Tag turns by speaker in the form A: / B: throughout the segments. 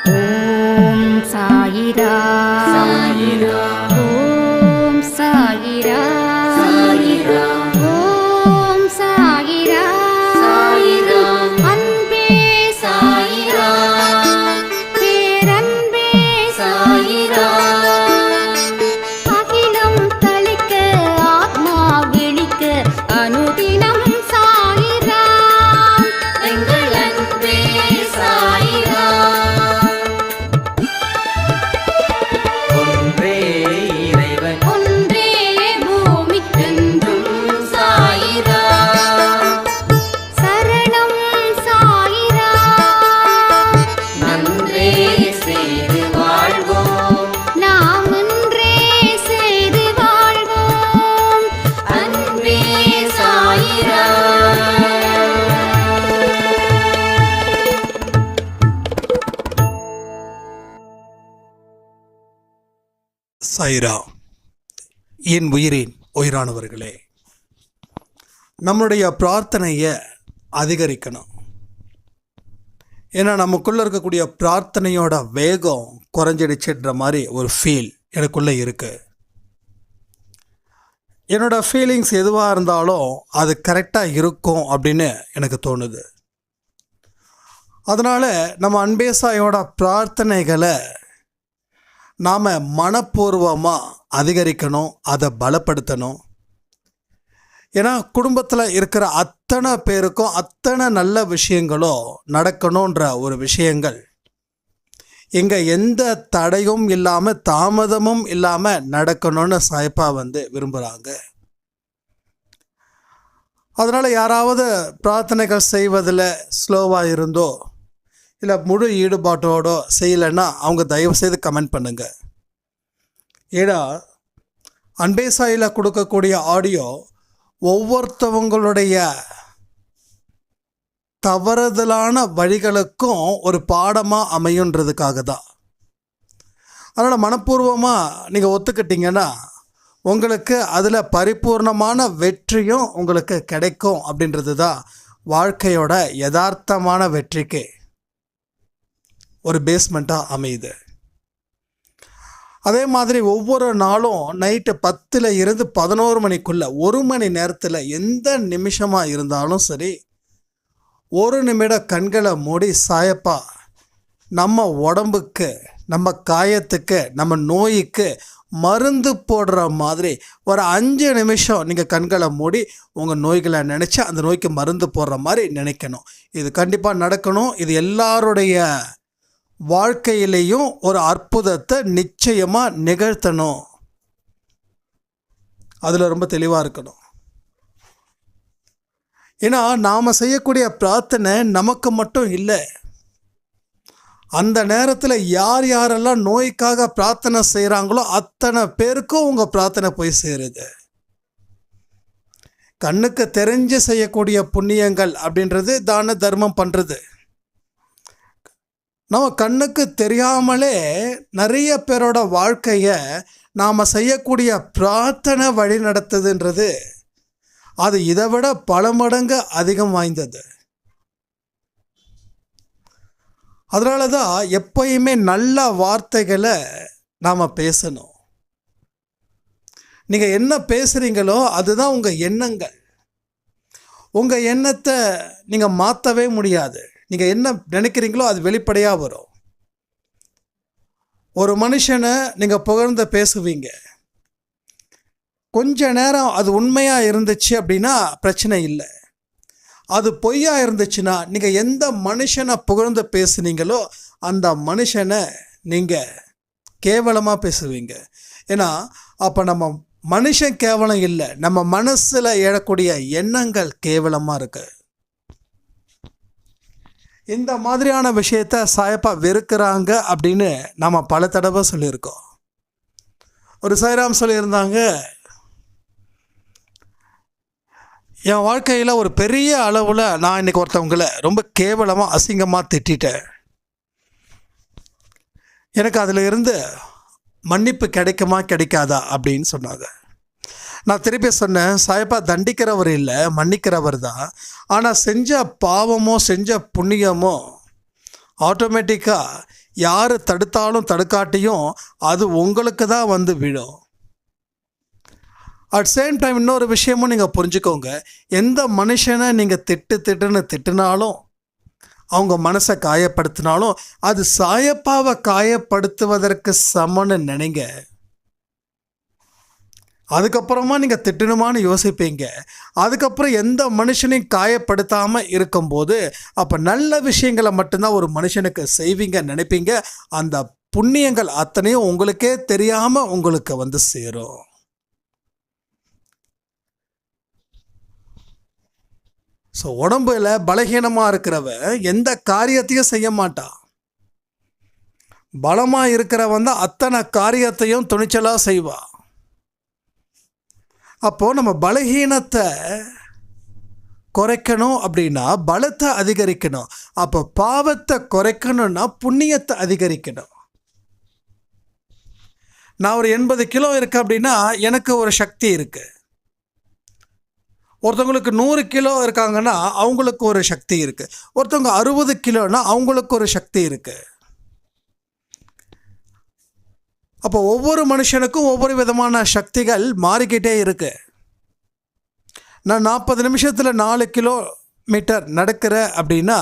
A: ஓம் சாயிரா
B: சாயிரா
A: ஓம் சாயிரா
B: சாயிரா
A: ஓம் சாயிரா
B: சாயிரா
A: அன்பே
B: சாயிரா
A: பேரன்பே
B: சாயிரா
A: அகிலம் தளிக்க ஆத்மா விழிக்க அனுதினம் சாயிரா
B: எங்கள் அன்பே சாயிரா ஒன்றே இறைவன்
A: ஒன்றே பூமிக்கென்றும்
B: சாயிரா
A: சரணம் சாயிரா
B: நன்றே செய்து வாழ்வோம்
A: நாம் ஒன்றே செய்து வாழ்வோம்
B: அன்பே சாயிரா
C: சாயிரா. என் உயிரின் உயிரானவர்களே, நம்மளுடைய பிரார்த்தனையை அதிகரிக்கணும். ஏன்னா நமக்குள்ளே இருக்கக்கூடிய பிரார்த்தனையோட வேகம் குறைஞ்சிடுச்சுன்ற மாதிரி ஒரு ஃபீல் எனக்குள்ளே இருக்குது. என்னோடய ஃபீலிங்ஸ் எதுவாக இருந்தாலும் அது கரெக்டாக இருக்கும் அப்படின்னு எனக்கு தோணுது. அதனால் நம்ம அன்பேசாயோட பிரார்த்தனைகளை நாம் மனப்பூர்வமாக அதிகரிக்கணும், அதை பலப்படுத்தணும். ஏன்னா குடும்பத்தில் இருக்கிற அத்தனை பேருக்கும் அத்தனை நல்ல விஷயங்களும் நடக்கணுன்ற ஒரு விஷயங்கள் இங்கே எந்த தடையும் இல்லாமல் தாமதமும் இல்லாமல் நடக்கணும்னு சாய்ப்பா விரும்புகிறாங்க. அதனால் யாராவது பிரார்த்தனைகள் செய்வதில் ஸ்லோவாக இருந்தோ இல்லை முழு ஈடுபாட்டோடோ செய்யலைன்னா அவங்க தயவுசெய்து கமெண்ட் பண்ணுங்கள். ஏன்னா அன்பேசாயில் கொடுக்கக்கூடிய ஆடியோ ஒவ்வொருத்தவங்களுடைய தவறுதலான வழிகளுக்கும் ஒரு பாடமாக அமையுன்றதுக்காக தான். அதனால் மனப்பூர்வமாக நீங்கள் ஒத்துக்கிட்டீங்கன்னா உங்களுக்கு அதில் பரிபூர்ணமான வெற்றியும் உங்களுக்கு கிடைக்கும். அப்படின்றது தான் வாழ்க்கையோட யதார்த்தமான வெற்றிக்கு ஒரு பேஸ்மெண்ட்டாக அமையுது. அதே மாதிரி ஒவ்வொரு நாளும் நைட்டு 10 இருந்து 11 மணிக்குள்ளே 1 மணி நேரத்தில் எந்த நிமிஷமாக இருந்தாலும் சரி, 1 நிமிட கண்களை மூடி சாயப்பா நம்ம உடம்புக்கு, நம்ம காயத்துக்கு, நம்ம நோய்க்கு மருந்து போடுற மாதிரி ஒரு 5 நிமிஷம் நீங்கள் கண்களை மூடி உங்கள் நோய்களை நினச்சி அந்த நோய்க்கு மருந்து போடுற மாதிரி நினைக்கணும். இது கண்டிப்பாக நடக்கணும். இது எல்லாருடைய வாழ்க்கையிலையும் ஒரு அற்புதத்தை நிச்சயமாக நிகழ்த்தணும். அதில் ரொம்ப தெளிவாக இருக்கணும். ஏன்னா நாம் செய்யக்கூடிய பிரார்த்தனை நமக்கு மட்டும் இல்லை, அந்த நேரத்தில் யார் யாரெல்லாம் நோய்க்காக பிரார்த்தனை செய்கிறாங்களோ அத்தனை பேருக்கும் உங்கள் பிரார்த்தனை போய் சேருது. கண்ணுக்கு தெரிஞ்சு செய்யக்கூடிய புண்ணியங்கள் அப்படின்றது தான தர்மம் பண்ணுறது. நம்ம கண்ணுக்கு தெரியாமலே நிறைய பேரோட வாழ்க்கையை நாம் செய்யக்கூடிய பிரார்த்தனை வழி நடத்துதுன்றது அது இதை விட பல மடங்கு அதிகம் வாய்ந்தது. அதனால தான் எப்பயுமே நல்ல வார்த்தைகளை நாம் பேசணும். நீங்கள் என்ன பேசுகிறீங்களோ அதுதான் உங்கள் எண்ணங்கள். உங்கள் எண்ணத்தை நீங்கள் மாற்றவே முடியாது. நீங்கள் என்ன நினைக்கிறீங்களோ அது வெளிப்படையாக வரும். ஒரு மனுஷனை நீங்கள் புகழ்ந்து பேசுவீங்க, கொஞ்ச நேரம் அது உண்மையாக இருந்துச்சு அப்படின்னா பிரச்சனை இல்லை. அது பொய்யாக இருந்துச்சுன்னா நீங்கள் எந்த மனுஷனை புகழ்ந்து பேசுனீங்களோ அந்த மனுஷனை நீங்கள் கேவலமாக பேசுவீங்க. ஏன்னா அப்போ நம்ம மனுஷன் கேவலம் இல்லை, நம்ம மனசில் எழக்கூடிய எண்ணங்கள் கேவலமாக இருக்கு. இந்த மாதிரியான விஷயத்த சாயப்பா வெறுக்கிறாங்க அப்படின்னு நாம் பல தடவை சொல்லியிருக்கோம். ஒரு சாய்ராம் சொல்லியிருந்தாங்க, என் வாழ்க்கையில் ஒரு பெரிய அளவில் நான் இன்றைக்கி ஒருத்தவங்களை ரொம்ப கேவலமாக அசிங்கமாக திட்டேன். எனக்கு அதில் இருந்து மன்னிப்பு கிடைக்குமா கிடைக்காதா அப்படின்னு சொன்னாங்க. நான் திருப்பி சொன்னேன், சாயப்பா தண்டிக்கிறவர் இல்லை, மன்னிக்கிறவர் தான். ஆனால் செஞ்ச பாவமோ செஞ்ச புண்ணியமோ ஆட்டோமேட்டிக்காக யார் தடுத்தாலும் தடுக்காட்டியும் அது உங்களுக்கு தான் வந்து விழும். அட் சேம் டைம் இன்னொரு விஷயமும் நீங்கள் புரிஞ்சுக்கோங்க, எந்த மனுஷனை நீங்கள் திட்டுன்னு திட்டினாலும், அவங்க மனசை காயப்படுத்தினாலும், அது சாயப்பாவை காயப்படுத்துவதற்கு சமன்னு நினைங்க. அதுக்கப்புறமா நீங்கள் திட்டணுமான்னு யோசிப்பீங்க. அதுக்கப்புறம் எந்த மனுஷனையும் காயப்படுத்தாமல் இருக்கும்போது அப்போ நல்ல விஷயங்களை மட்டும்தான் ஒரு மனுஷனுக்கு செய்வீங்க நினைப்பீங்க. அந்த புண்ணியங்கள் அத்தனையும் உங்களுக்கே தெரியாமல் உங்களுக்கு வந்து சேரும். ஸோ உடம்புல பலகீனமாக இருக்கிறவன் எந்த காரியத்தையும் செய்ய மாட்டான். பலமாக இருக்கிறவன் தான் அத்தனை காரியத்தையும் துணிச்சலாக செய்வான். அப்போது நம்ம பலகீனத்தை குறைக்கணும் அப்படின்னா பலத்தை அதிகரிக்கணும். அப்போ பாவத்தை குறைக்கணும்னா புண்ணியத்தை அதிகரிக்கணும். நான் ஒரு 80 கிலோ இருக்கேன் அப்படின்னா எனக்கு ஒரு சக்தி இருக்குது. ஒருத்தவங்களுக்கு 100 கிலோ இருக்காங்கன்னா அவங்களுக்கு ஒரு சக்தி இருக்குது. ஒருத்தவங்க 60 கிலோன்னா அவங்களுக்கு ஒரு சக்தி இருக்குது. அப்போ ஒவ்வொரு மனுஷனுக்கும் ஒவ்வொரு விதமான சக்திகள் மாறிக்கிட்டே இருக்கு. நான் 40 நிமிஷத்தில் 4 கிலோமீட்டர் நடக்கிறேன் அப்படின்னா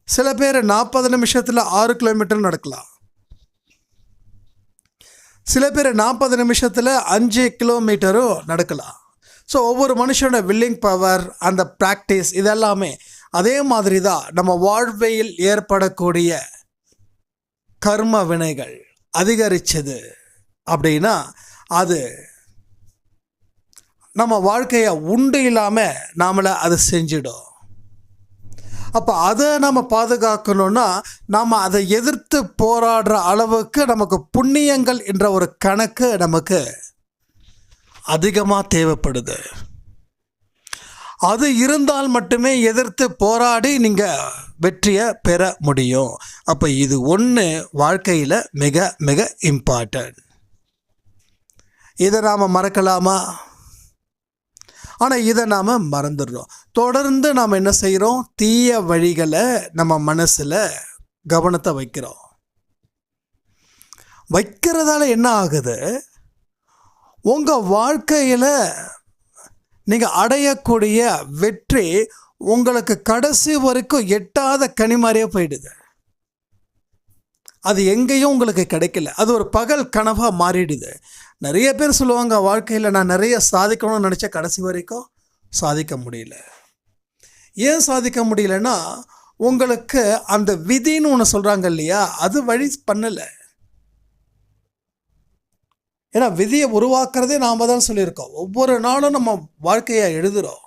C: சில பேர் 40 நிமிஷத்தில் 6 கிலோமீட்டர் நடக்கலாம். சில பேர் 40 நிமிஷத்தில் 5 கிலோமீட்டரும் நடக்கலாம். ஸோ ஒவ்வொரு மனுஷனோட வில்லிங் பவர், அந்த ப்ராக்டிஸ், இதெல்லாமே அதே மாதிரி தான் நம்ம வாழ்வையில் ஏற்படக்கூடிய கர்ம வினைகள் அதிகரிச்சது அப்படின்னா அது நம்ம வாழ்க்கையை உண்டு இல்லாமல் நாமளை அது செஞ்சிடும். அப்போ அதை நம்ம பாதுகாக்கணும்னா நாம் அதை எதிர்த்து போராடுற அளவுக்கு நமக்கு புண்ணியங்கள் என்ற ஒரு கணக்கு நமக்கு அதிகமாக தேவைப்படுது. அது இருந்தால் மட்டுமே எதிர்த்து போராடி நீங்கள் வெற்றியை பெற முடியும். அப்போ இது ஒன்று வாழ்க்கையில் மிக மிக இம்பார்ட்டன்ட். இதை நாம் மறக்கலாமா? ஆனால் இதை நாம் மறந்துடுறோம். தொடர்ந்து நாம் என்ன செய்கிறோம்? தீய வழிகளை நம்ம மனசில் கவனத்தை வைக்கிறதால என்ன ஆகுது? உங்கள் வாழ்க்கையில் நீங்கள் அடையக்கூடிய வெற்றி உங்களுக்கு கடைசி வரைக்கும் எட்டாத கனி மாதிரியே போயிடுது. அது எங்கேயும் உங்களுக்கு கிடைக்கல. அது ஒரு பகல் கனவாக மாறிடுது. நிறைய பேர் சொல்லுவாங்க, வாழ்க்கையில் நான் நிறைய சாதிக்கணும்னு நினச்ச கடைசி வரைக்கும் சாதிக்க முடியல. ஏன் சாதிக்க முடியலன்னா உங்களுக்கு அந்த விதின்னு ஒன்று சொல்கிறாங்க இல்லையா, அது வழி பண்ணலை. ஏன்னா விதியை உருவாக்குறதே நாம் தான் சொல்லியிருக்கோம். ஒவ்வொரு நாளும் நம்ம வாழ்க்கையை எழுதுகிறோம்.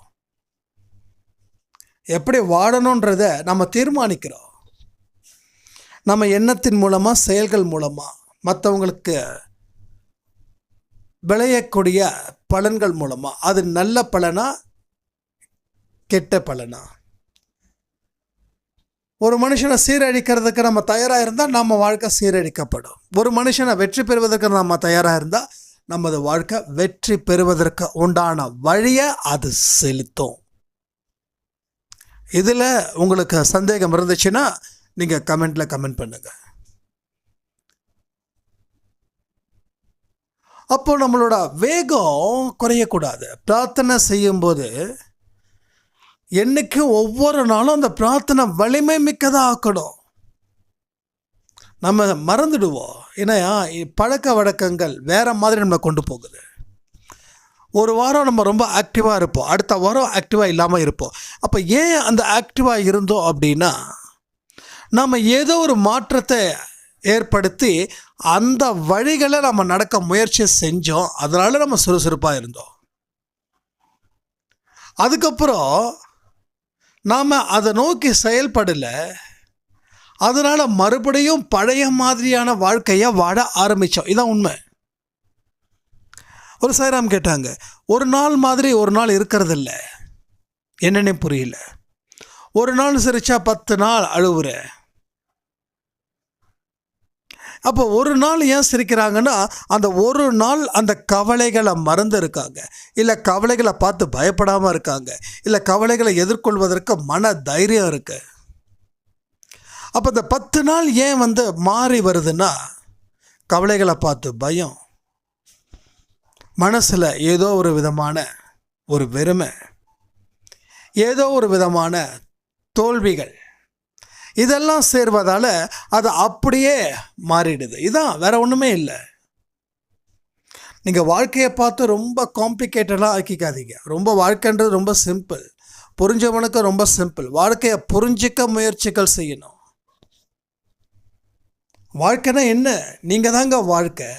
C: எப்படி வாழணுன்றதை நம்ம தீர்மானிக்கிறோம். நம்ம எண்ணத்தின் மூலமாக, செயல்கள் மூலமாக, மற்றவங்களுக்கு விளையக்கூடிய பலன்கள் மூலமாக, அது நல்ல பலனா கெட்ட பலனா. ஒரு மனுஷனை சீரழிக்கிறதுக்கு நம்ம தயாராக இருந்தால் நம்ம வாழ்க்கை சீரழிக்கப்படும். ஒரு மனுஷனை வெற்றி பெறுவதற்கு நம்ம தயாராக இருந்தால் நமது வாழ்க்கை வெற்றி பெறுவதற்கு உண்டான வழியை அது செலுத்தும். இதில் உங்களுக்கு சந்தேகம் இருந்துச்சுன்னா நீங்கள் கமெண்டில் கமெண்ட் பண்ணுங்கள். அப்போ நம்மளோட வேகம் குறையக்கூடாது. பிரார்த்தனை செய்யும்போது என்னைக்கும் ஒவ்வொரு நாளும் அந்த பிரார்த்தனை வலிமை மிக்கதாக ஆக்கணும். நம்ம மறந்துடுவோம். ஏன்னா பழக்க வழக்கங்கள் வேறு மாதிரி நம்மளை கொண்டு போகுது. ஒரு வாரம் நம்ம ரொம்ப ஆக்டிவாக இருப்போம், அடுத்த வாரம் ஆக்டிவாக இல்லாமல் இருப்போம். அப்போ ஏன் அந்த ஆக்டிவாக இருந்தோம் அப்படின்னா நம்ம ஏதோ ஒரு மாற்றத்தை ஏற்படுத்தி அந்த வழிகளை நம்ம நடக்க முயற்சி செஞ்சோம். அதனால் நம்ம சுறுசுறுப்பாக இருந்தோம். அதுக்கப்புறம் நாம் அதை நோக்கி செயல்படலை. அதனால் மறுபடியும் பழைய மாதிரியான வாழ்க்கையை வாழ ஆரம்பித்தோம். இதான் உண்மை. ஒரு சாய்ராம் கேட்டாங்க, ஒரு நாள் மாதிரி ஒரு நாள் இருக்கிறதில்ல, என்னன்னே புரியல. ஒரு நாள் சிரிச்சா 10 நாள் அழுவுற. அப்போ ஒரு நாள் ஏன் சிரிக்கிறாங்கன்னா அந்த ஒரு நாள் அந்த கவலைகளை மறந்து இருக்காங்க, இல்லை கவலைகளை பார்த்து பயப்படாமல் இருக்காங்க, இல்லை கவலைகளை எதிர்கொள்வதற்கு மன தைரியம் இருக்கு. அப்போ இந்த 10 நாள் ஏன் மாறி வருதுன்னா, கவலைகளை பார்த்து பயம், மனசில் ஏதோ ஒரு விதமான ஒரு வெறுமை, ஏதோ ஒரு விதமான தோல்விகள், இதெல்லாம் சேர்வதால் அது அப்படியே மாறிடுது. இதான், வேற ஒன்றுமே இல்லை. நீங்கள் வாழ்க்கையை பார்த்து ரொம்ப காம்ப்ளிகேட்டடாக ஆக்கிக்காதீங்க. ரொம்ப வாழ்க்கைன்றது ரொம்ப சிம்பிள். புரிஞ்சவனுக்கு ரொம்ப சிம்பிள். வாழ்க்கையை புரிஞ்சிக்க முயற்சிகள் செய்யணும். வாழ்க்கைனா என்ன? நீங்கள் தாங்க வாழ்க்கை.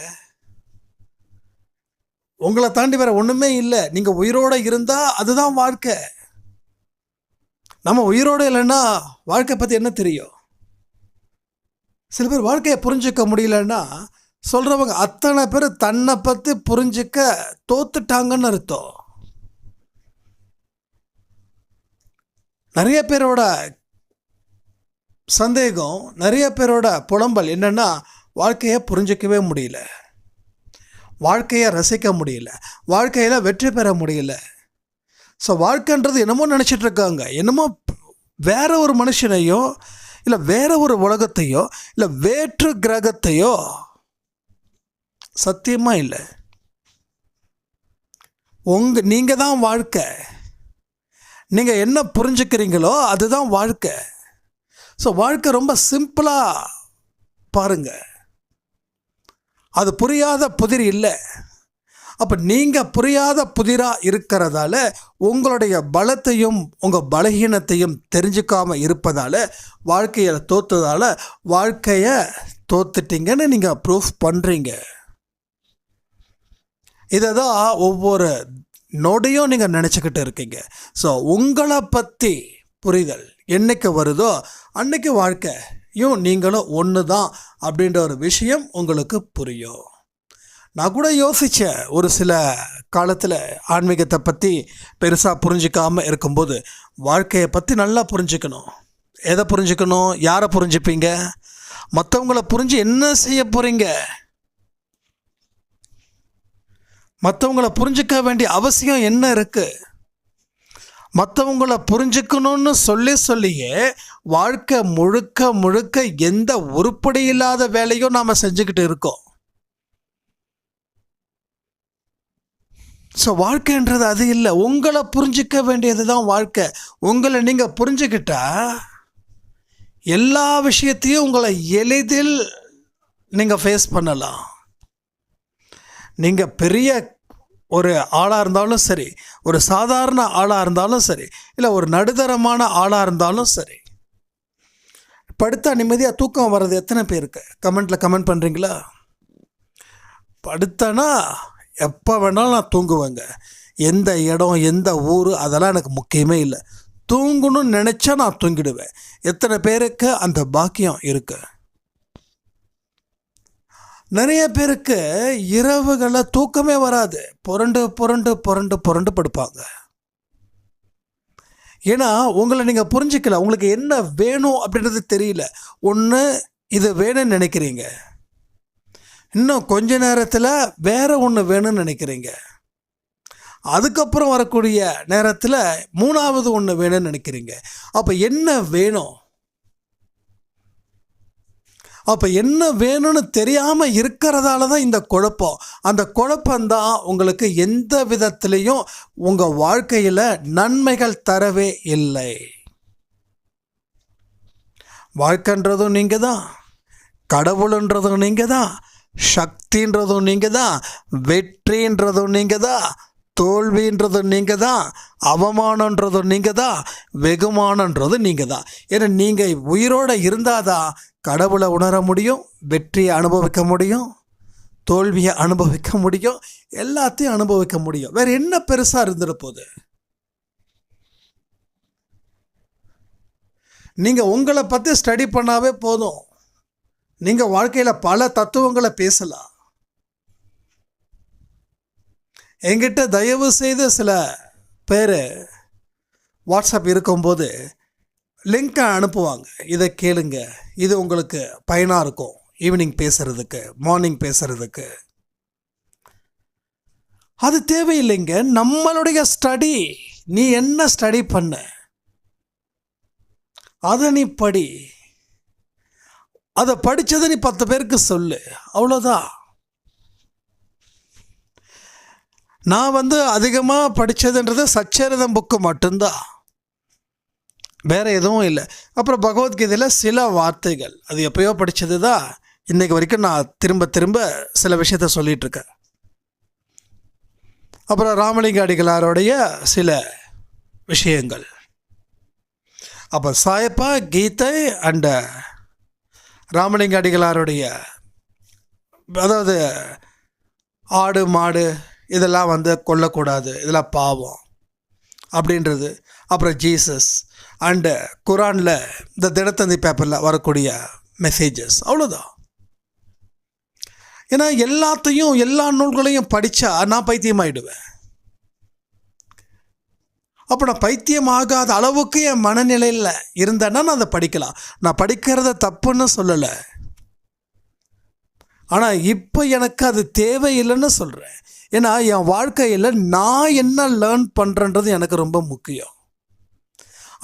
C: உங்களை தாண்டி வேற ஒன்றுமே இல்லை. நீங்கள் உயிரோடு இருந்தால் அதுதான் வாழ்க்கை. நம்ம உயிரோடு இல்லைன்னா வாழ்க்கை பற்றி என்ன தெரியும்? சில பேர் வாழ்க்கையை புரிஞ்சிக்க முடியலன்னா சொல்கிறவங்க அத்தனை பேர் தன்னை பற்றி புரிஞ்சிக்க தோத்துட்டாங்கன்னு அர்த்தம். நிறைய பேரோட சந்தேகம், நிறைய பேரோட புலம்பல் என்னென்னா, வாழ்க்கையை புரிஞ்சிக்கவே முடியல, வாழ்க்கையை ரசிக்க முடியல, வாழ்க்கையில் வெற்றி பெற முடியல. ஸோ வாழ்க்கைன்றது என்னமோ நினச்சிட்டு இருக்காங்க. என்னமோ வேற ஒரு மனுஷனையோ, இல்லை வேற ஒரு உலகத்தையோ, இல்லை வேற்று கிரகத்தையோ. சத்தியமாக இல்லை. நீங்கள் தான் வாழ்க்கை. நீங்கள் என்ன புரிஞ்சுக்கிறீங்களோ அதுதான் வாழ்க்கை. ஸோ வாழ்க்கை ரொம்ப சிம்பிளாக பாருங்க. அது புரியாத புதிர் இல்லை. அப்போ நீங்கள் புரியாத புதிராக இருக்கிறதால, உங்களுடைய பலத்தையும் உங்கள் பலகீனத்தையும் தெரிஞ்சுக்காமல் இருப்பதால், வாழ்க்கையில் தோற்றதால் வாழ்க்கையை தோத்துட்டீங்கன்னு நீங்கள் ப்ரூஃப் பண்ணுறீங்க. இதை தான் ஒவ்வொரு நொடியும் நீங்கள் நினச்சிக்கிட்டு இருக்கீங்க. ஸோ உங்களை பற்றி புரிதல் என்னைக்கு வருதோ அன்னைக்கு வாழ்க்கையும் நீங்களும் ஒன்று தான் அப்படின்ற ஒரு விஷயம் உங்களுக்கு புரியும். நான் கூட யோசித்தேன், ஒரு சில காலத்தில் ஆன்மீகத்தை பற்றி பெருசாக புரிஞ்சிக்காமல் இருக்கும்போது, வாழ்க்கையை பற்றி நல்லா புரிஞ்சுக்கணும். எதை புரிஞ்சுக்கணும்? யாரை புரிஞ்சுப்பீங்க? மற்றவங்கள புரிஞ்சு என்ன செய்ய போகிறீங்க? மற்றவங்கள புரிஞ்சிக்க வேண்டிய அவசியம் என்ன இருக்குது? மற்றவங்கள புரிஞ்சுக்கணும்னு சொல்லியே வாழ்க்கை முழுக்க முழுக்க எந்த உருப்படி இல்லாத வேலையும் நாம் செஞ்சுக்கிட்டு இருக்கோம். ஸோ வாழ்க்கைன்றது அது இல்லை. உங்களை புரிஞ்சிக்க வேண்டியது தான் வாழ்க்கை. உங்களை நீங்கள் புரிஞ்சுக்கிட்டா எல்லா விஷயத்தையும் உங்களை எளிதில் நீங்கள் ஃபேஸ் பண்ணலாம். நீங்கள் பெரிய ஒரு ஆளாக இருந்தாலும் சரி, ஒரு சாதாரண ஆளாக இருந்தாலும் சரி, இல்லை ஒரு நடுத்தரமான ஆளாக இருந்தாலும் சரி, படுத்தா நிம்மதியாக தூக்கம் வர்றது எத்தனை பேருக்கு? கமெண்ட்டில் கமெண்ட் பண்ணுறீங்களா? படுத்தனா எப்போ வேணாலும் நான் தூங்குவேங்க. எந்த இடம், எந்த ஊர், அதெல்லாம் எனக்கு முக்கியமே இல்லை. தூங்கணும்னு நினச்சா நான் தூங்கிடுவேன். எத்தனை பேருக்கு அந்த பாக்கியம் இருக்குது? நிறைய பேருக்கு இரவுகளில் தூக்கமே வராது. புரண்டு புரண்டு புரண்டு புரண்டு படுப்பாங்க. ஏன்னா உங்களை நீங்கள் புரிஞ்சிக்கல. உங்களுக்கு என்ன வேணும் அப்படின்றது தெரியல. ஒன்று இது வேணும்னு நினைக்கிறீங்க, இன்னும் கொஞ்ச நேரத்தில் வேற ஒன்று வேணும்னு நினைக்கிறீங்க, அதுக்கப்புறம் வரக்கூடிய நேரத்தில் மூணாவது ஒன்று வேணும்னு நினைக்கிறீங்க. அப்போ என்ன வேணும்? அப்போ என்ன வேணும்னு தெரியாமல் இருக்கிறதால தான் இந்த குழப்பம். அந்த குழப்பந்தான் உங்களுக்கு எந்த விதத்துலேயும் உங்கள் வாழ்க்கையில் நன்மைகள் தரவே இல்லை. வாழ்க்கைன்றதும் நீங்கள் தான், கடவுளுன்றதும் நீங்கள் தான், சக்தின்றதும் நீங்கள் தான், வெற்றின்றதும் நீங்கள் தான், தோல்வின்றதும் நீங்கள் தான், அவமானன்றதும் நீங்கள் தான், வெகுமானன்றதும் நீங்கள் தான். ஏன்னா நீங்கள் உயிரோடு இருந்தால் தான் கடவுளை உணர முடியும், வெற்றியை அனுபவிக்க முடியும், தோல்வியை அனுபவிக்க முடியும், எல்லாத்தையும் அனுபவிக்க முடியும். வேறு என்ன பெருசாக இருந்துட போகுது? நீங்கள் உங்களை பற்றி ஸ்டடி பண்ணாவே போதும். நீங்கள் வாழ்க்கையில் பல தத்துவங்களை பேசலாம். என்கிட்ட தயவு செய்து சில பேர் வாட்ஸ்அப் இருக்கும்போது லிங்க்கை அனுப்புவாங்க. இதை கேளுங்க, இது உங்களுக்கு பயனாக இருக்கும், ஈவினிங் பேசுகிறதுக்கு, மார்னிங் பேசுகிறதுக்கு. அது தேவையில்லைங்க. நம்மளுடைய ஸ்டடி, நீ என்ன ஸ்டடி பண்ண அதை நீ படி. அதை படித்ததை நீ 10 பேருக்கு சொல்லு, அவ்வளோதான். நான் அதிகமாக படித்ததுன்றது சச்சரிதம் புக்கு மட்டும்தான், வேறு எதுவும் இல்லை. அப்புறம் பகவத்கீதையில் சில வார்த்தைகள் அது எப்பயோ படித்தது தான் இன்றைக்கு வரைக்கும் நான் திரும்ப திரும்ப சில விஷயத்த சொல்லிகிட்ருக்கேன். அப்புறம் ராமலிங்க அடிகளாருடைய சில விஷயங்கள். அப்போ சாயப்பா, கீதை அண்ட் ராமலிங்க அடிகளாருடைய, அதாவது ஆடு மாடு இதெல்லாம் கொல்லக்கூடாது, இதெல்லாம் பாவம் அப்படின்றது. அப்புறம் ஜீசஸ் அண்டு குரானில் இந்த தினத்தந்தி பேப்பரில் வரக்கூடிய மெசேஜஸ், அவ்வளோதான். ஏன்னா எல்லா நூல்களையும் படித்தா நான் பைத்தியமாகிடுவேன். அப்போ நான் பைத்தியமாகாத அளவுக்கு என் மனநிலையில் இருந்தேன்னா நான் அதை படிக்கலாம். நான் படிக்கிறத தப்புன்னு சொல்லலை, ஆனால் இப்போ எனக்கு அது தேவையில்லைன்னு சொல்கிறேன். ஏன்னா என் வாழ்க்கையில் நான் என்ன லேர்ன் பண்ணுறன்றது எனக்கு ரொம்ப முக்கியம்.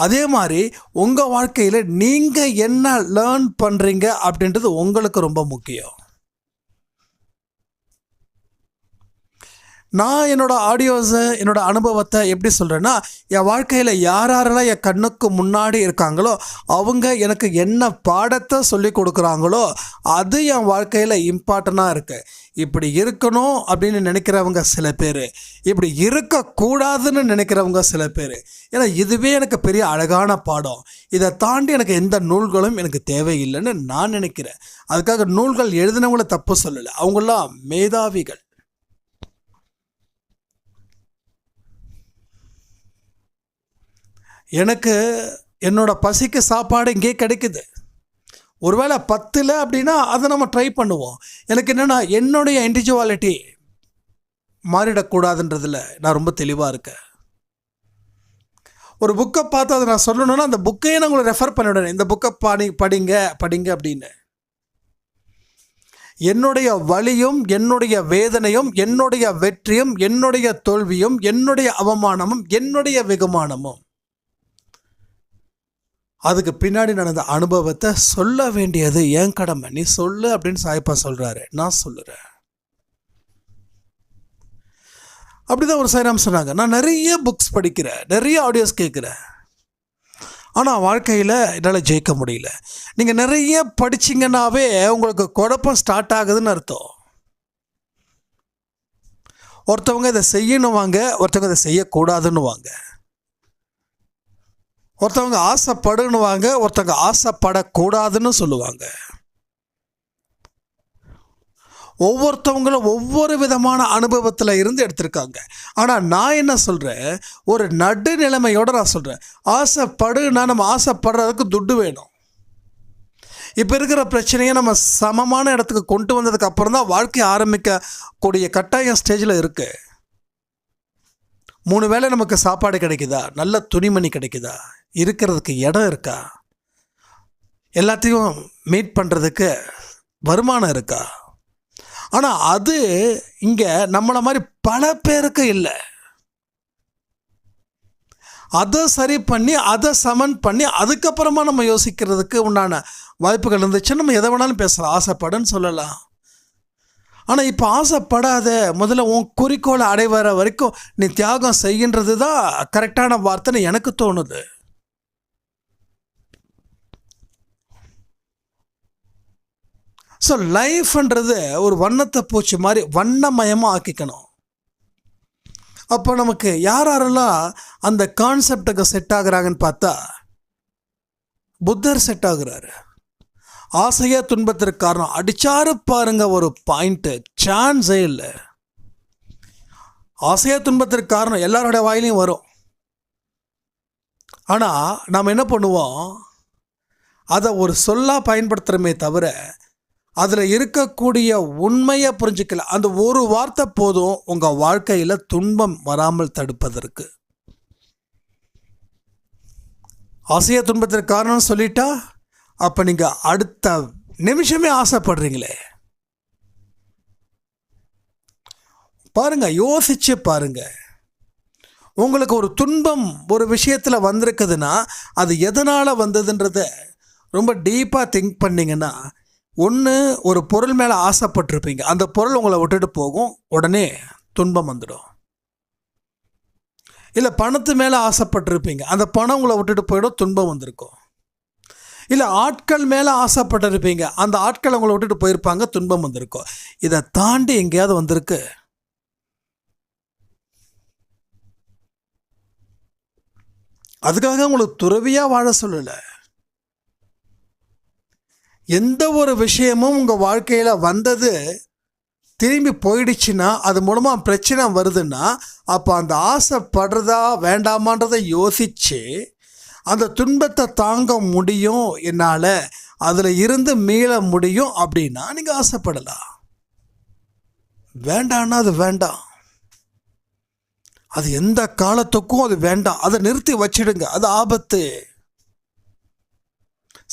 C: அதே மாதிரி உங்கள் வாழ்க்கையில் நீங்கள் என்ன லேர்ன் பண்ணுறீங்க அப்படின்றது உங்களுக்கு ரொம்ப முக்கியம். நான் என்னோடய ஆடியோஸை, என்னோடய அனுபவத்தை எப்படி சொல்கிறேன்னா, என் வாழ்க்கையில் யாரெல்லாம் என் கண்ணுக்கு முன்னாடி இருக்காங்களோ அவங்க எனக்கு என்ன பாடத்தை சொல்லி கொடுக்குறாங்களோ அது என் வாழ்க்கையில் இம்பார்ட்டண்ட்டாக இருக்குது. இப்படி இருக்கணும் அப்படின்னு நினைக்கிறவங்க சில பேர், இப்படி இருக்கக்கூடாதுன்னு நினைக்கிறவங்க சில பேர். ஏன்னா இதுவே எனக்கு பெரிய அழகான பாடம், இதை தாண்டி எனக்கு எந்த நூல்களும் எனக்கு தேவையில்லைன்னு நான் நினைக்கிறேன். அதுக்காக நூல்கள் எழுதினவங்கள தப்பு சொல்லலை, அவங்களாம் மேதாவிகள். எனக்கு என்னோடய பசிக்கு சாப்பாடு இங்கே கிடைக்குது. ஒருவேளை 10 அப்படின்னா அதை நம்ம ட்ரை பண்ணுவோம். எனக்கு என்னென்னா என்னுடைய இண்டிவிஜுவாலிட்டி மாறிடக்கூடாதுன்றதில் நான் ரொம்ப தெளிவாக இருக்கேன். ஒரு புக்கை பார்த்து அதை நான் சொல்லணுன்னா அந்த புக்கையே நான் உங்களை ரெஃபர் பண்ணிவிடுறேன், இந்த புக்கை படிங்க அப்படின்னு. என்னுடைய வலியும் என்னுடைய வேதனையும் என்னுடைய வெற்றியும் என்னுடைய தோல்வியும் என்னுடைய அவமானமும் என்னுடைய வெகுமானமும், அதுக்கு பின்னாடி நடந்த அனுபவத்தை சொல்ல வேண்டியது என் கடமை. நீ சொல்லு அப்படின்னு சாயப்பா சொல்கிறாரு, நான் சொல்லுறேன். அப்படிதான் ஒரு சாய்ராம் சொன்னாங்க, நான் நிறைய புக்ஸ் படிக்கிறேன், நிறைய ஆடியோஸ் கேட்குறேன், ஆனால் வாழ்க்கையில் என்னால் ஜெயிக்க முடியல. நீங்கள் நிறைய படிச்சிங்கன்னாவே உங்களுக்கு குழப்பம் ஸ்டார்ட் ஆகுதுன்னு அர்த்தம். ஒருத்தவங்க இதை செய்யணுவாங்க, ஒருத்தவங்க இதை செய்யக்கூடாதுன்னுவாங்க. ஒருத்தவங்க ஆசைப்படுன்னுவாங்க, ஒருத்தவங்க ஆசைப்படக்கூடாதுன்னு சொல்லுவாங்க. ஒவ்வொருத்தவங்களும் ஒவ்வொரு விதமான அனுபவத்தில் இருந்து எடுத்திருக்காங்க. ஆனால் நான் என்ன சொல்கிறேன், ஒரு நடுநிலைமையோடு நான் சொல்கிறேன், ஆசைப்படுன்னா நம்ம ஆசைப்படுறதுக்கு துட்டு வேணும். இப்போ இருக்கிற பிரச்சனையை நம்ம சமமான இடத்துக்கு கொண்டு வந்ததுக்கு அப்புறம் தான் வாழ்க்கை ஆரம்பிக்கக்கூடிய கட்டாயம் ஸ்டேஜில் இருக்குது. 3 வேளை நமக்கு சாப்பாடு கிடைக்குதா, நல்ல துணிமணி கிடைக்குதா, இருக்கிறதுக்கு இடம் இருக்கா, எல்லாத்தையும் மீட் பண்ணுறதுக்கு வருமானம் இருக்கா. ஆனால் அது இங்கே நம்மளை மாதிரி பல பேருக்கு இல்லை. அதை சரி பண்ணி அதை சமன் பண்ணி அதுக்கப்புறமா நம்ம யோசிக்கிறதுக்கு உண்டான வாய்ப்புகள் இருந்துச்சு. நம்ம எதை வேணாலும் பேசலாம், ஆசைப்படுன்னு சொல்லலாம். ஆனால் இப்போ ஆசைப்படாத, முதல்ல உன் குறிக்கோளை அடைவர வரைக்கும் நீ தியாகம் செய்கின்றது தான் கரெக்டான வார்த்தைன்னு எனக்கு தோணுது. ஸோ லைஃப்ன்றது ஒரு வண்ணத்தை பூச்சி மாதிரி வண்ணமயமாக ஆக்கிக்கணும். அப்போ நமக்கு யாரெல்லாம் அந்த கான்செப்டுக்கு செட் ஆகுறாங்கன்னு பார்த்தா புத்தர் செட் ஆகுறாரு. ஆசையே துன்பத்திற்கு காரணம் அடிச்சாரு பாருங்க, ஒரு பாயிண்ட்டு, சான்ஸே இல்லை. ஆசையே துன்பத்திற்கு காரணம் எல்லாரோட வாயிலையும் வரும். ஆனால் நாம் என்ன பண்ணுவோம், அதை ஒரு சொல்லாக பயன்படுத்துகிறோமே தவிர அதில் இருக்கக்கூடிய உண்மையை புரிஞ்சிக்கல. அந்த ஒரு வார்த்தை போதும் உங்கள் வாழ்க்கையில் துன்பம் வராமல் தடுப்பதற்கு. ஆசையை துன்பத்திற்கு காரணம்னு சொல்லிட்டா அப்போ நீங்கள் அடுத்த நிமிஷமே ஆசைப்படுறீங்களே. பாருங்க, யோசிச்சு பாருங்க. உங்களுக்கு ஒரு துன்பம் ஒரு விஷயத்தில் வந்திருக்குதுன்னா அது எதனால் வந்ததுன்றத ரொம்ப டீப்பாக திங்க் பண்ணிங்கன்னா ஒன்று, ஒரு பொருள் மேலே ஆசைப்பட்டிருப்பீங்க, அந்த பொருள் உங்களை விட்டுட்டு போகும், உடனே துன்பம் வந்துடும். இல்லை பணத்து மேலே ஆசைப்பட்டிருப்பீங்க, அந்த பணம் உங்களை விட்டுட்டு போயிடும், துன்பம் வந்திருக்கும். இல்லை ஆட்கள் மேலே ஆசைப்பட்டிருப்பீங்க, அந்த ஆட்கள் உங்களை விட்டுட்டு போயிருப்பாங்க, துன்பம் வந்திருக்கும். இதை தாண்டி எங்கேயாவது வந்திருக்கு? அதுக்காக உங்களுக்கு துறவியாக வாழ சொல்லலை. எந்த ஒரு விஷயமும் உங்கள் வாழ்க்கையில் வந்தது திரும்பி போயிடுச்சுன்னா, அது மூலமாக பிரச்சனை வருதுன்னா, அப்போ அந்த ஆசைப்படுறதா வேண்டாமான்றதை யோசித்து அந்த துன்பத்தை தாங்க முடியும், என்னால் அதில் இருந்து மீள முடியும் அப்படின்னா நீங்கள் ஆசைப்படலாம். வேண்டான்னா அது வேண்டாம், அது எந்த காலத்துக்கும் அது வேண்டாம், அதை நிறுத்தி வச்சிடுங்க, அது ஆபத்து.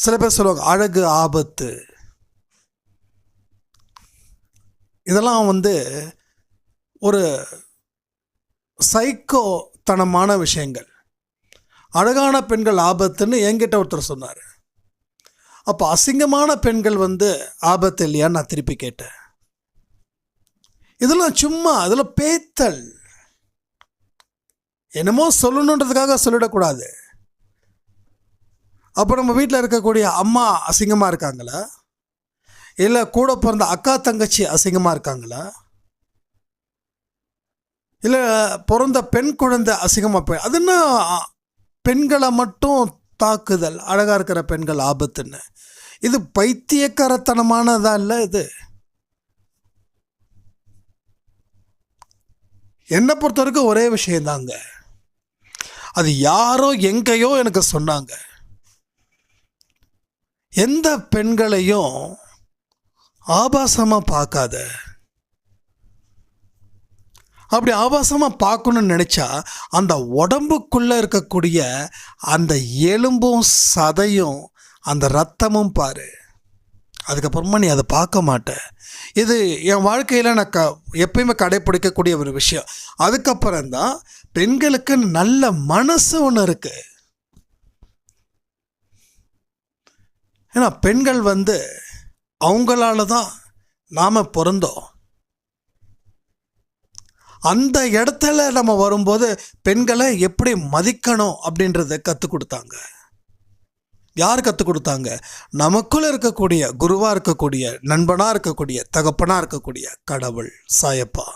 C: சில பேர் சொல்லுவாங்க அழகு ஆபத்து. இதெல்லாம் ஒரு சைக்கோத்தனமான விஷயங்கள். அழகான பெண்கள் ஆபத்துன்னு என்கிட்ட ஒருத்தர் சொன்னார். அப்போ அசிங்கமான பெண்கள் ஆபத்து இல்லையான்னு நான் திருப்பி கேட்டேன். இதெல்லாம் சும்மா, இதெல்லாம் பேத்தல். என்னமோ சொல்லணுன்றதுக்காக சொல்லிடக்கூடாது. அப்போ நம்ம வீட்டில் இருக்கக்கூடிய அம்மா அசிங்கமாக இருக்காங்களா? இல்லை கூட பிறந்த அக்கா தங்கச்சி அசிங்கமாக இருக்காங்களா? இல்லை பிறந்த பெண் குழந்தை அசிங்கமாக அதுன்னா பெண்களை மட்டும் தாக்குதல், அழகாக இருக்கிற பெண்கள் ஆபத்துன்னு. இது பைத்தியக்காரத்தனமானதா இல்லை? இது என்னை பொறுத்த வரைக்கும் ஒரே விஷயந்தாங்க. அது யாரோ எங்கேயோ எனக்கு சொன்னாங்க, எந்த பெண்களையும் ஆபாசமாக பார்க்காத. அப்படி ஆபாசமாக பார்க்கணுன்னு நினச்சா அந்த உடம்புக்குள்ளே இருக்கக்கூடிய அந்த எலும்பும் சதையும் அந்த ரத்தமும் பாரு, அதுக்கப்புறமா நீ அதை பார்க்க மாட்ட. இது என் வாழ்க்கையில் நான் எப்பயுமே கடைப்பிடிக்கக்கூடிய ஒரு விஷயம். அதுக்கப்புறம்தான் பெண்களுக்கு நல்ல மனசு ஒன்று இருக்குது. ஏன்னா பெண்கள் அவங்களால தான் நாம் பிறந்தோம். அந்த இடத்துல நம்ம வரும்போது பெண்களை எப்படி மதிக்கணும் அப்படின்றத கற்றுக் கொடுத்தாங்க. யார் கற்றுக் கொடுத்தாங்க? நமக்குள்ளே இருக்கக்கூடிய குருவாக இருக்கக்கூடிய, நண்பனாக இருக்கக்கூடிய, தகப்பனாக இருக்கக்கூடிய கடவுள் சாயப்பா.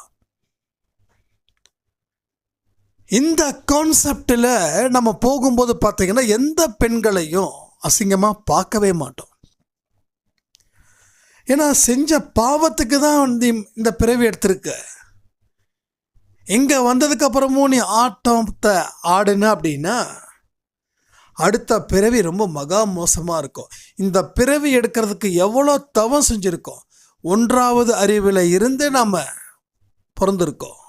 C: இந்த கான்செப்டில் நம்ம போகும்போது பார்த்தீங்கன்னா எந்த பெண்களையும் அசிங்கமாக பார்க்கவே மாட்டோம். ஏன்னா செஞ்ச பாவத்துக்கு தான் இந்த பிறவி எடுத்திருக்க. இங்கே வந்ததுக்கப்புறமும் நீ ஆட்டத்தை ஆடுன அப்படின்னா அடுத்த பிறவி ரொம்ப மகா மோசமாக இருக்கும். இந்த பிறவி எடுக்கிறதுக்கு எவ்வளோ தவம் செஞ்சுருக்கோம். 1வது அறிவில் இருந்து நாம் பிறந்திருக்கோம்.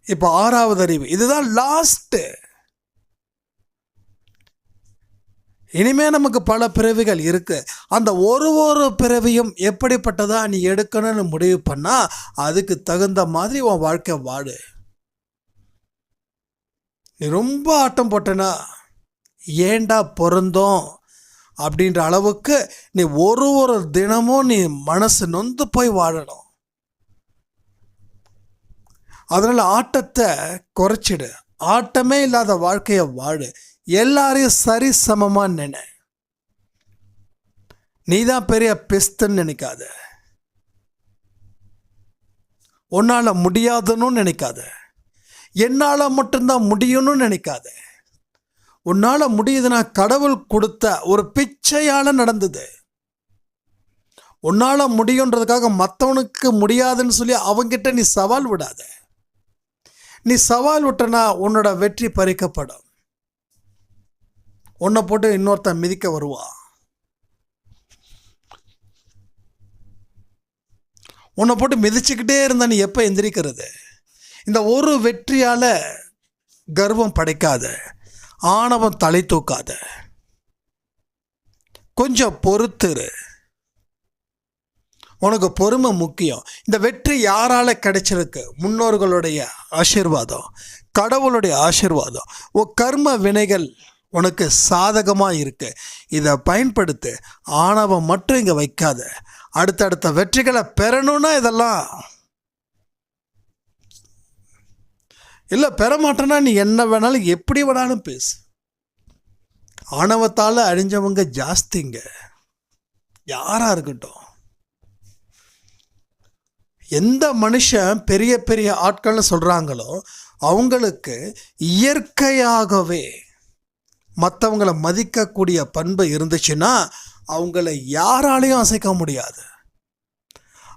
C: இப்போ 6வது அறிவு, இதுதான் லாஸ்ட்டு. இனிமே நமக்கு பல பிறவிகள் இருக்கு. அந்த ஒரு பிறவியும் எப்படிப்பட்டதா நீ எடுக்கணும்னு முடிவு பண்ணா அதுக்கு தகுந்த மாதிரி உன் வாழ்க்கை வாடு. நீ ரொம்ப ஆட்டம் போட்டனா ஏண்டா பிறந்தோம் அப்படின்ற அளவுக்கு நீ ஒரு தினமும் நீ மனசு நொந்து போய் வாழணும். அதனால ஆட்டத்தை குறைச்சிடு, ஆட்டமே இல்லாத வாழ்க்கையை வாழு. எல்லாரையும் சரி சமமாக நினை. நீ தான் பெரிய பெஸ்துன்னு நினைக்காத, உன்னால் முடியாதுன்னு நினைக்காத, என்னால் மட்டும்தான் முடியும்னு நினைக்காத. உன்னால் முடியுதுன்னா கடவுள் கொடுத்த ஒரு பிச்சையால் நடந்தது. உன்னால் முடியுன்றதுக்காக மற்றவனுக்கு முடியாதுன்னு சொல்லி அவங்கிட்ட நீ சவால் விடாத. நீ சவால் விட்டனா உன்னோட வெற்றி பறிக்கப்படும். உன்னை போட்டு இன்னொருத்தன் மிதிக்க வருவா. உன்னை போட்டு மிதிச்சுக்கிட்டே இருந்தா நீ எப்போ எந்திரிக்கிறது? இந்த ஒரு வெற்றியால் கர்வம் படைக்காத, ஆணவம் தலை தூக்காத, கொஞ்சம் பொறுத்துரு. உனக்கு பொறுமை முக்கியம். இந்த வெற்றி யாரால கிடைச்சிருக்கு? முன்னோர்களுடைய ஆசீர்வாதம், கடவுளுடைய ஆசீர்வாதம். உன் கர்ம வினைகள் உனக்கு சாதகமாக இருக்கு. இதை பயன்படுத்து. ஆணவம் மட்டும் இங்கே வைக்காத. அடுத்தடுத்த வெற்றிகளை பெறணும்னா இதெல்லாம் இல்லை. பெற மாட்டேன்னா நீ என்ன வேணாலும் எப்படி வேணாலும் பேசு. ஆணவத்தால் அழிஞ்சவங்க ஜாஸ்திங்க, யாராக இருக்கட்டும். எந்த மனுஷன் பெரிய பெரிய ஆட்கள்னு சொல்கிறாங்களோ அவங்களுக்கு இயற்கையாகவே மற்றவங்களை மதிக்கக்கூடிய பண்பு இருந்துச்சுன்னா அவங்கள யாராலையும் அசைக்க முடியாது.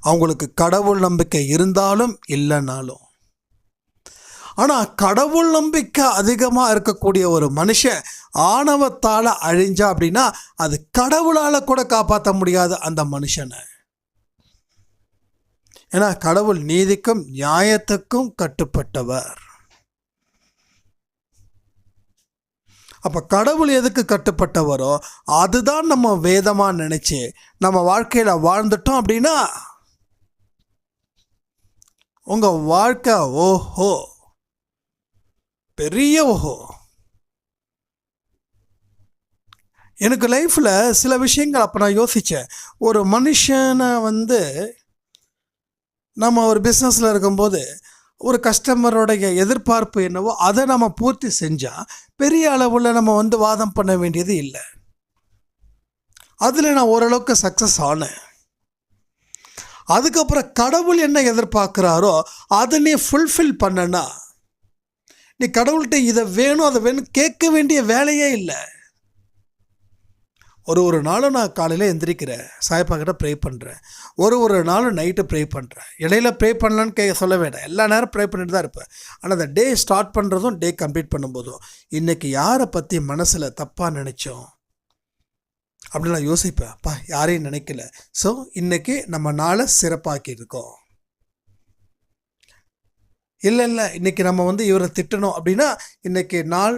C: அவங்களுக்கு கடவுள் நம்பிக்கை இருந்தாலும் இல்லைனாலும். ஆனால் கடவுள் நம்பிக்கை அதிகமாக இருக்கக்கூடிய ஒரு மனுஷன் ஆணவத்தால் அழிஞ்சா அப்படின்னா அது கடவுளால் கூட காப்பாற்ற முடியாது அந்த மனுஷனை. ஏன்னா கடவுள் நீதிக்கும் நியாயத்துக்கும் கட்டுப்பட்டவர். அப்போ கடவுள் எதுக்கு கட்டுப்பட்டவரோ அதுதான் நம்ம வேதமாக நினச்சி நம்ம வாழ்க்கையில் வாழ்ந்துட்டோம் அப்படின்னா உங்கள் வாழ்க்கை ஓஹோ, பெரிய ஓஹோ. எனக்கு லைஃப்பில் சில விஷயங்கள் அப்போ நான் யோசித்தேன். ஒரு மனுஷனை நம்ம ஒரு பிஸ்னஸில் இருக்கும்போது ஒரு கஸ்டமரோடைய எதிர்பார்ப்பு என்னவோ அதை நம்ம பூர்த்தி செஞ்சால் பெரிய அளவில் நம்ம வாதம் பண்ண வேண்டியது இல்லை. அதில் நான் ஓரளவுக்கு சக்ஸஸ் ஆனேன். அதுக்கப்புறம் கடவுள் என்ன எதிர்பார்க்குறாரோ அதை நீ ஃபுல்ஃபில் பண்ணனா நீ கடவுள்கிட்ட இதை வேணும் அதை வேணும் கேட்க வேண்டிய வேலையே இல்லை. ஒரு நாளும் நான் காலையில் எந்திரிக்கிறேன், சாயப்பா கிட்ட ப்ரே பண்ணுறேன். ஒரு நாளும் நைட்டு ப்ரே பண்ணுறேன். இடையில ப்ரே பண்ணலான்னு சொல்ல வேண்டாம், எல்லா நேரம் ப்ரே பண்ணிட்டு தான் இருப்பேன். ஆனால் அந்த டே ஸ்டார்ட் பண்ணுறதும் டே கம்ப்ளீட் பண்ணும்போதும் இன்றைக்கி யாரை பற்றி மனசில் தப்பாக நினச்சோம் அப்படின்னு நான் யோசிப்பேன். அப்பா யாரையும் நினைக்கல, ஸோ இன்றைக்கி நம்ம நாளை சிறப்பாக்கியிருக்கோம். இல்லை இன்றைக்கி நம்ம இவரை திட்டணும் அப்படின்னா இன்றைக்கி நாள்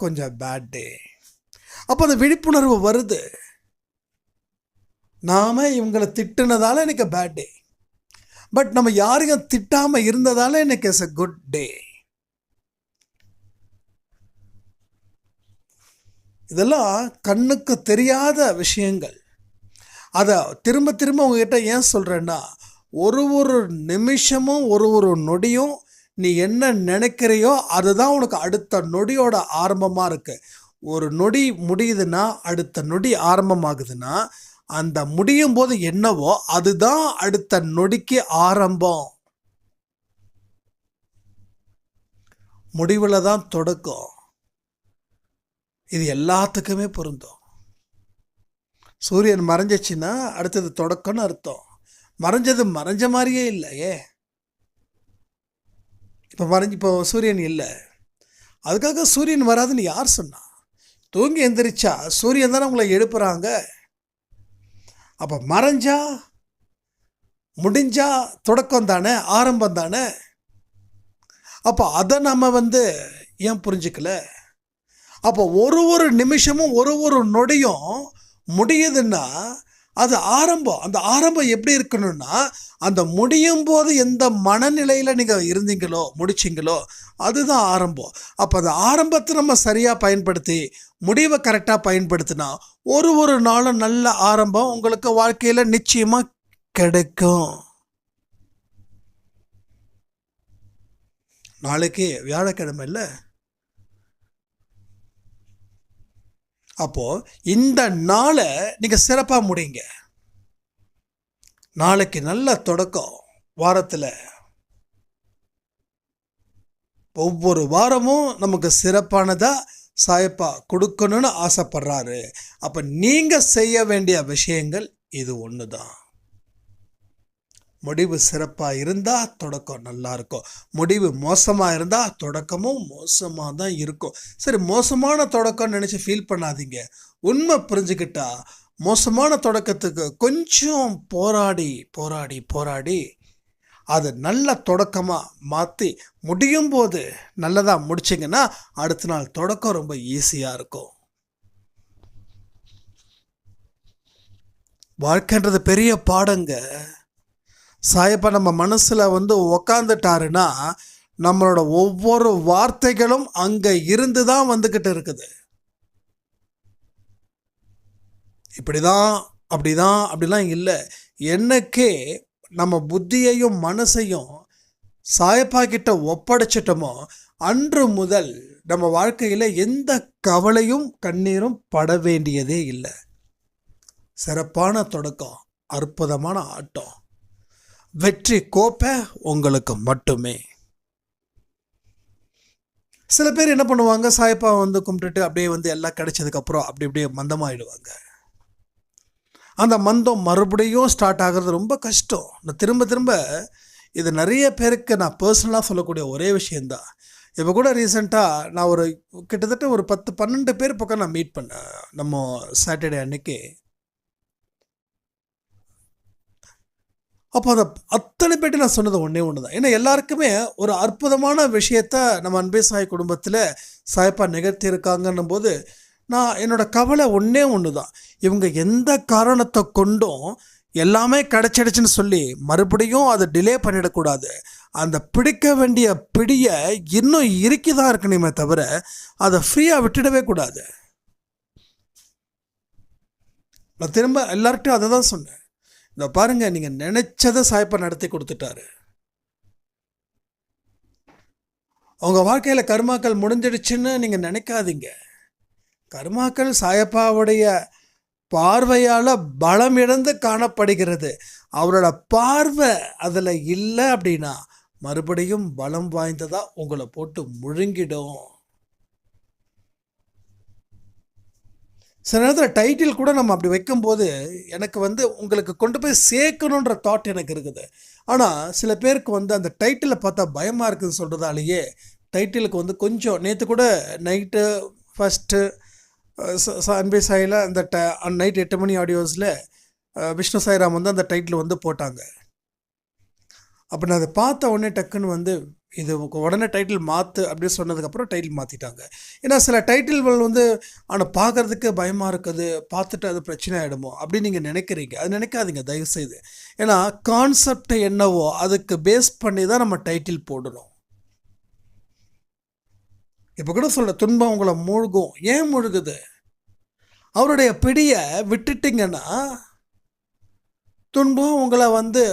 C: கொஞ்சம் பேட் டே. அப்போ அந்த விழிப்புணர்வு வருது. நாம் இவங்களை திட்டுனதால எனக்கு பேட் டே, பட் நம்ம யாரையும் திட்டாமல் இருந்ததால எனக்கு இட்ஸ் எ குட் டே. இதெல்லாம் கண்ணுக்கு தெரியாத விஷயங்கள். அதை திரும்ப திரும்ப உங்ககிட்ட ஏன் சொல்கிறேன்னா ஒரு நிமிஷமும் ஒரு நொடியும் நீ என்ன நினைக்கிறையோ அதுதான் உனக்கு அடுத்த நொடியோட ஆரம்பமாக இருக்குது. ஒரு நொடி முடியுதுன்னா அடுத்த நொடி ஆரம்பமாகுதுன்னா அந்த முடியும் போது என்னவோ அதுதான் அடுத்த நொடிக்கு ஆரம்பம். முடிவில் தான் தொடக்கம். இது எல்லாத்துக்குமே பொருந்தும். சூரியன் மறைஞ்சிச்சுன்னா அடுத்தது தொடக்கம்னு அர்த்தம். மறைஞ்சது மறைஞ்ச மாதிரியே இல்லையே. இப்போ சூரியன் இல்லை, அதுக்காக சூரியன் வராதுன்னு யார் சொன்னா? தூங்கி எந்திரிச்சா சூரியன் தானே உங்களை எழுப்புறாங்க. அப்போ மறைஞ்சா முடிஞ்சா தொடக்கம் தானே, ஆரம்பம் தானே. அப்போ அதை நம்ம ஏன் புரிஞ்சுக்கல? அப்போ ஒரு நிமிஷமும் ஒரு நொடியும் முடியுதுன்னா அது ஆரம்பம். அந்த ஆரம்பம் எப்படி இருக்கணும்னா அந்த முடியும் போது எந்த மனநிலையில் நீங்கள் இருந்தீங்களோ முடிச்சிங்களோ அதுதான் ஆரம்பம். அப்போ அந்த ஆரம்பத்தை நம்ம சரியாக பயன்படுத்தி முடிவை கரெக்டாக பயன்படுத்தினா ஒரு நாளும் நல்ல ஆரம்பம் உங்களுக்கு வாழ்க்கையில் நிச்சயமாக கிடைக்கும். நாளைக்கு வியாழக்கிழமை இல்லை, அப்போது இந்த நாளை நீங்கள் சிறப்பாக முடிங்க. நாளைக்கு நல்ல தொடக்கம். வாரத்தில் ஒவ்வொரு வாரமும் நமக்கு சிறப்பானதாக சாயப்பா கொடுக்கணும்னு ஆசைப்படுறாரு. அப்போ நீங்கள் செய்ய வேண்டிய விஷயங்கள் இது ஒன்று தான். முடிவு சிறப்பாக இருந்தால் தொடக்கம் நல்லா இருக்கும். முடிவு மோசமாக இருந்தால் தொடக்கமும் மோசமாக தான் இருக்கும். சரி, மோசமான தொடக்கம்னு நினச்சி ஃபீல் பண்ணாதீங்க. உண்மை புரிஞ்சுக்கிட்டா மோசமான தொடக்கத்துக்கு கொஞ்சம் போராடி போராடி போராடி அது நல்ல தொடக்கமாக மாற்றி முடியும் போது நல்லதாக முடிச்சிங்கன்னா அடுத்த நாள் தொடக்கம் ரொம்ப ஈஸியாக இருக்கும். வாழ்க்கைன்றது பெரிய பாடங்க. சாயப்பா நம்ம மனசில் உக்காந்துட்டாருன்னா நம்மளோட ஒவ்வொரு வார்த்தைகளும் அங்கே இருந்து தான் வந்துக்கிட்டு இருக்குது. இப்படிதான் அப்படிலாம் இல்லை. என்னைக்கே நம்ம புத்தியையும் மனசையும் சாயப்பா கிட்ட ஒப்படைச்சிட்டோமோ அன்று முதல் நம்ம வாழ்க்கையில் எந்த கவலையும் கண்ணீரும் பட வேண்டியதே இல்லை. சிறப்பான தொடக்கம், அற்புதமான ஆட்டம், வெற்றி கோப்பை உங்களுக்கு மட்டுமே. சில பேர் என்ன பண்ணுவாங்க, சாயப்பா வந்து கும்பிட்டுட்டு அப்படியே வந்து எல்லாம் கிடைச்சதுக்கப்புறம் அப்படியே மந்தமாகிடுவாங்க. அந்த மந்தம் மறுபடியும் ஸ்டார்ட் ஆகிறது ரொம்ப கஷ்டம். நான் திரும்ப இது நிறைய பேருக்கு நான் பர்சனலாக சொல்லக்கூடிய ஒரே விஷயந்தான். இப்போ கூட ரீசெண்டாக நான் கிட்டத்தட்ட ஒரு 10-12 பேர் பக்கம் நான் மீட் பண்ணேன் நம்ம சாட்டர்டே அன்னைக்கு. அப்போ அந்த அத்தனை பேர்ட்டு நான் சொன்னது ஒன்றே ஒன்று தான். ஏன்னா எல்லாருக்குமே ஒரு அற்புதமான விஷயத்த நம்ம அன்பே சாய் குடும்பத்தில் சாயப்பா நிகழ்த்தியிருக்காங்கன்னும் போது நான் என்னோடய கவலை ஒன்று தான். இவங்க எந்த காரணத்தை கொண்டும் எல்லாமே கிடச்சிடுச்சுன்னு சொல்லி மறுபடியும் அதை டிலே பண்ணிடக்கூடாது. அந்த பிடிக்க வேண்டிய பிடியை இன்னும் இறுக்கி தான் இருக்கணுமே தவிர அதை ஃப்ரீயாக விட்டுடவே கூடாது. நான் திரும்ப எல்லார்ட்டையும் அதை தான் சொன்னேன். இந்த பாருங்கள், நீங்கள் நினச்சதை சாயப்பா நடத்தி கொடுத்துட்டாரு. உங்கள் வாழ்க்கையில் கர்மாக்கள் முடிஞ்சிடுச்சுன்னு நீங்கள் நினைக்காதீங்க. கர்மாக்கள் சாயப்பாவுடைய பார்வையால் பலம் இழந்து காணப்படுகிறது. அவரோட பார்வை அதில் இல்லை அப்படின்னா மறுபடியும் பலம் வாய்ந்ததாக உங்களை போட்டு முழுங்கிடும். சில நேரத்தில் டைட்டில் கூட நம்ம அப்படி வைக்கும்போது எனக்கு வந்து உங்களுக்கு கொண்டு போய் சேர்க்கணுன்ற தாட் எனக்கு இருக்குது. ஆனால் சில பேருக்கு வந்து அந்த டைட்டிலை பார்த்தா பயமாக இருக்குதுன்னு சொல்கிறதாலேயே டைட்டிலுக்கு வந்து கொஞ்சம் நேற்று கூட நைட்டு ஃபஸ்ட்டு அன்பே சாயில் அந்த நைட் 8 மணி ஆடியோஸில் விஷ்ணு சாய்ராம் வந்து அந்த டைட்டில் வந்து போட்டாங்க. அப்போ நான் அதை பார்த்த உடனே டக்குன்னு வந்து இது உடனே டைட்டில் மாற்று அப்படின்னு சொன்னதுக்கப்புறம் டைட்டில் மாற்றிட்டாங்க. ஏன்னா சில டைட்டில்கள் வந்து ஆனால் பார்க்குறதுக்கு பயமாக இருக்குது, பார்த்துட்டு அது பிரச்சனை ஆகிடுமோ அப்படின்னு நீங்கள் நினைக்கிறீங்க. அது நினைக்காதீங்க தயவுசெய்து. ஏன்னா கான்செப்ட் என்னவோ அதுக்கு பேஸ் பண்ணி தான் நம்ம டைட்டில் போடணும். இப்போ கூட சொல்ல துன்பம் உங்களை மூழ்கும். ஏன் மூழ்குது? அவருடைய பிடியை விட்டுட்டிங்கன்னா துன்பம் உங்களை வந்து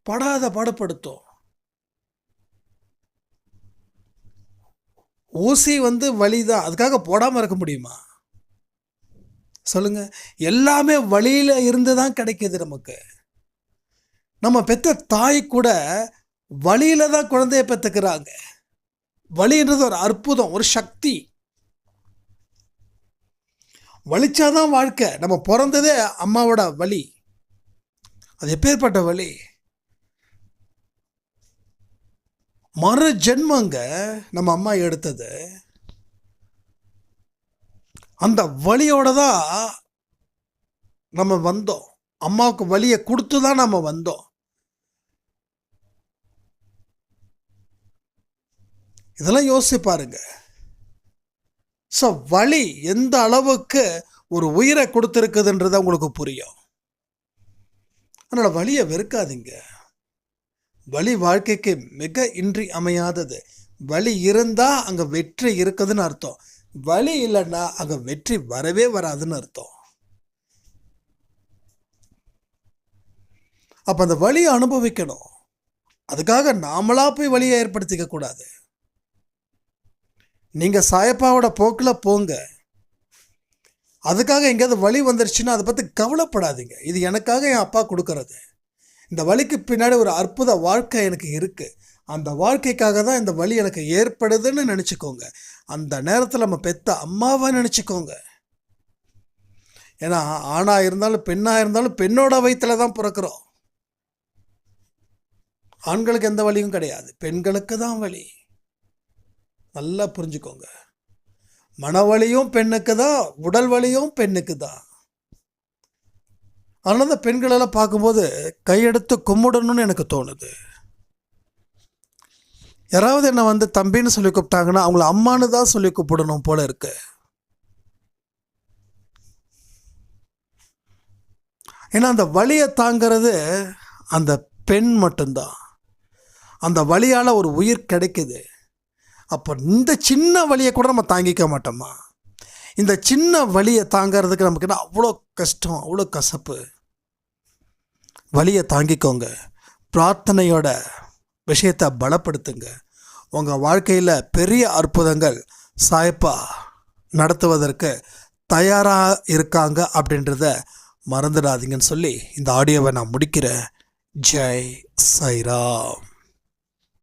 C: படாத பாடுபடுத்தும். ஊசி வந்து வலி தான், அதுக்காக போடாமல் இருக்க முடியுமா சொல்லுங்க? எல்லாமே வழியில் இருந்து தான் கிடைக்கிது நமக்கு. நம்ம பெற்ற தாய் கூட வழியில தான் குழந்தைய பெற்றுக்கிறாங்க. வலின்றது ஒரு அற்புதம், ஒரு சக்தி. வலிச்சாதான் வாழ்க்கை. நம்ம பிறந்ததே அம்மாவோட வலி. அது எப்பேற்பட்ட வலி? மறு ஜென்மங்க நம்ம அம்மா எடுத்தது. அந்த வலியோட தான் நம்ம வந்தோம். அம்மாவுக்கு வலியை கொடுத்து தான் நம்ம வந்தோம். இதெல்லாம் யோசிச்சு பாருங்க. ஸோ வலி எந்த அளவுக்கு ஒரு உயிரை கொடுத்துருக்குதுன்றது உங்களுக்கு புரியும். அதனால் வலியை வெறுக்காதீங்க. வலி வாழ்க்கைக்கு மிக இன்றி அமையாதது. வலி இருந்தால் அங்கே வெற்றி இருக்குதுன்னு அர்த்தம். வலி இல்லைன்னா அங்கே வெற்றி வரவே வராதுன்னு அர்த்தம். அப்போ அந்த வலியை அனுபவிக்கணும். அதுக்காக நாமளா போய் வலியை ஏற்படுத்திக்க கூடாது. நீங்கள் சாயப்பாவோட போக்கில் போங்க. அதுக்காக எங்கேயாவது வலி வந்துருச்சுன்னா அதை பற்றி கவலைப்படாதீங்க. இது எனக்காக என் அப்பா கொடுக்கறது. இந்த வலிக்கு பின்னாடி ஒரு அற்புத வாழ்க்கை எனக்கு இருக்குது. அந்த வாழ்க்கைக்காக தான் இந்த வலி எனக்கு ஏற்படுதுன்னு நினச்சிக்கோங்க. அந்த நேரத்தில் நம்ம பெத்த அம்மாவை நினச்சிக்கோங்க. ஏன்னா ஆணாக இருந்தாலும் பெண்ணாக இருந்தாலும் பெண்ணோட வயிற்றில் தான் பிறக்கிறோம். ஆண்களுக்கு எந்த வலியும் கிடையாது, பெண்களுக்கு தான் வலி. நல்லா புரிஞ்சுக்கோங்க. மனவலியும் பெண்ணுக்கு தான், உடல் வலியும் பெண்ணுக்கு தான். அதனால தான் பெண்களெல்லாம் பார்க்கும்போது கையெடுத்து கும்பிடணும்னு எனக்கு தோணுது. யாராவது என்னை வந்து தம்பின்னு சொல்லி கூப்பிட்டாங்கன்னா அவங்கள அம்மானு தான் சொல்லி கூப்பிடணும் போல இருக்கு. ஏன்னா அந்த வலியை தாங்கிறது அந்த பெண் மட்டும்தான். அந்த வலியால் ஒரு உயிர் கிடைக்குது. அப்போ இந்த சின்ன வலியை கூட நம்ம தாங்கிக்க மாட்டோமா? இந்த சின்ன வலியை தாங்கிறதுக்கு நமக்கு என்ன அவ்வளோ கஷ்டம், அவ்வளோ கசப்பு. வலியை தாங்கிக்கோங்க. பிரார்த்தனையோட விஷயத்தை பலப்படுத்துங்க. உங்கள் வாழ்க்கையில் பெரிய அற்புதங்கள் சாயப்பா நடத்துவதற்கு தயாராக இருக்காங்க அப்படின்றத மறந்துடாதீங்கன்னு சொல்லி இந்த ஆடியோவை நான் முடிக்கிறேன். ஜெய் சாய்ராம்.